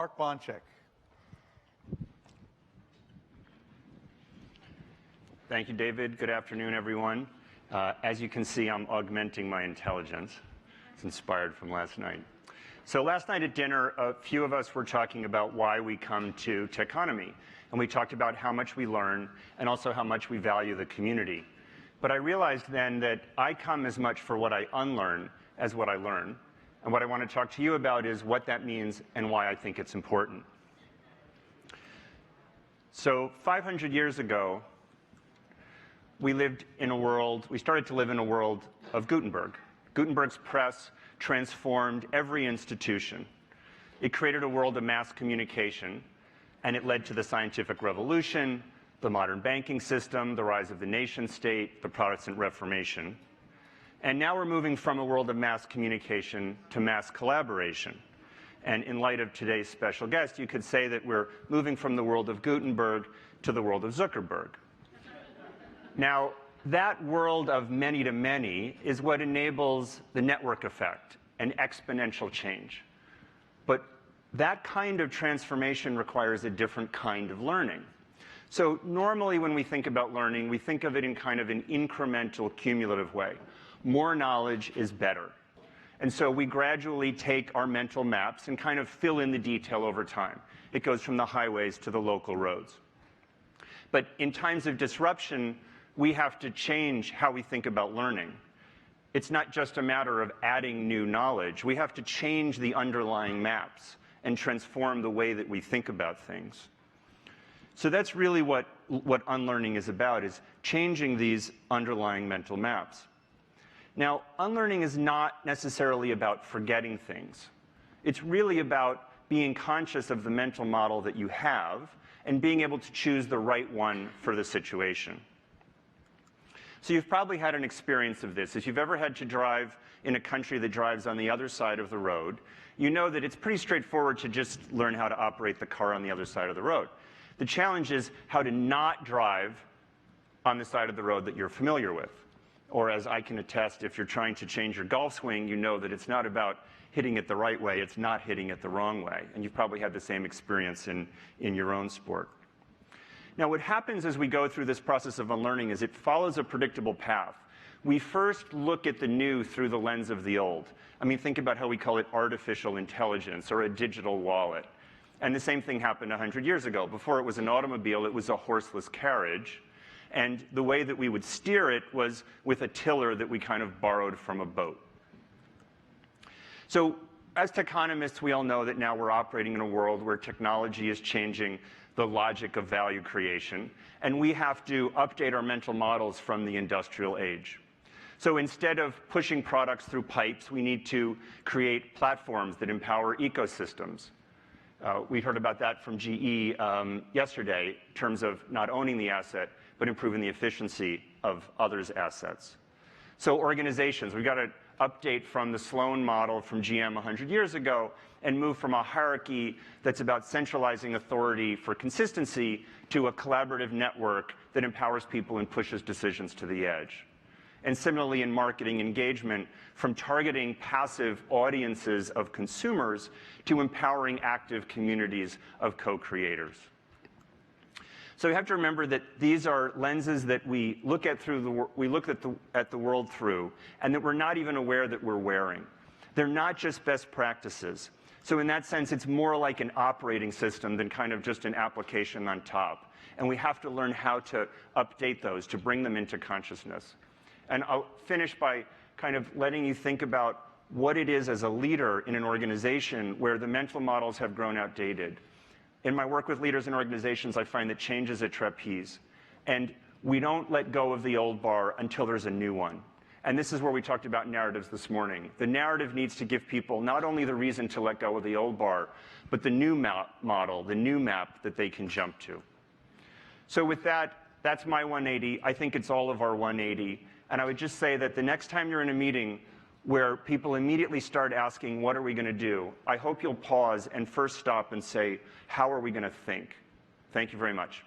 Mark Bonchek. Thank you, David. Good afternoon, everyone. As you can see, I'm augmenting my intelligence. It's inspired from last night. So last night at dinner, a few of us were talking about why we come to Techonomy. And we talked about how much we learn and also how much we value the community. But I realized then that I come as much for what I unlearn as what I learn. And what I want to talk to you about is what that means and why I think it's important. So 500 years ago, we started to live in a world of Gutenberg. Gutenberg's press transformed every institution. It created a world of mass communication, and it led to the scientific revolution, the modern banking system, the rise of the nation state, the Protestant Reformation. And now we're moving from a world of mass communication to mass collaboration. And in light of today's special guest, you could say that we're moving from the world of Gutenberg to the world of Zuckerberg. Now, that world of many to many is what enables the network effect and exponential change. But that kind of transformation requires a different kind of learning. So normally when we think about learning, we think of it in kind of an incremental, cumulative way. More knowledge is better. And so we gradually take our mental maps and kind of fill in the detail over time. It goes from the highways to the local roads. But in times of disruption, we have to change how we think about learning. It's not just a matter of adding new knowledge. We have to change the underlying maps and transform the way that we think about things. So that's really what unlearning is about, is changing these underlying mental maps. Now, unlearning is not necessarily about forgetting things. It's really about being conscious of the mental model that you have and being able to choose the right one for the situation. So you've probably had an experience of this. If you've ever had to drive in a country that drives on the other side of the road, you know that it's pretty straightforward to just learn how to operate the car on the other side of the road. The challenge is how to not drive on the side of the road that you're familiar with. Or as I can attest, if you're trying to change your golf swing, you know that it's not about hitting it the right way, it's not hitting it the wrong way. And you've probably had the same experience in your own sport. Now, what happens as we go through this process of unlearning is it follows a predictable path. We first look at the new through the lens of the old. I mean, think about how we call it artificial intelligence or a digital wallet. And the same thing happened 100 years ago. Before it was an automobile, it was a horseless carriage. And the way that we would steer it was with a tiller that we kind of borrowed from a boat. So as techonomists, we all know that now we're operating in a world where technology is changing the logic of value creation, and we have to update our mental models from the industrial age. So instead of pushing products through pipes, we need to create platforms that empower ecosystems. We heard about that from GE yesterday in terms of not owning the asset, but improving the efficiency of others' assets. So organizations, we've got to update from the Sloan model from GM 100 years ago and move from a hierarchy that's about centralizing authority for consistency to a collaborative network that empowers people and pushes decisions to the edge. And similarly in marketing engagement, from targeting passive audiences of consumers to empowering active communities of co-creators. So you have to remember that these are lenses that we look at at the world through, and that we're not even aware that we're wearing. They're not just best practices. So in that sense, it's more like an operating system than kind of just an application on top. And we have to learn how to update those, to bring them into consciousness. And I'll finish by kind of letting you think about what it is as a leader in an organization where the mental models have grown outdated. In my work with leaders and organizations, I find that change is a trapeze. And we don't let go of the old bar until there's a new one. And this is where we talked about narratives this morning. The narrative needs to give people not only the reason to let go of the old bar, but the new model, the new map that they can jump to. So with that, that's my 180. I think it's all of our 180. And I would just say that the next time you're in a meeting where people immediately start asking, what are we going to do? I hope you'll pause and first stop and say, how are we going to think? Thank you very much.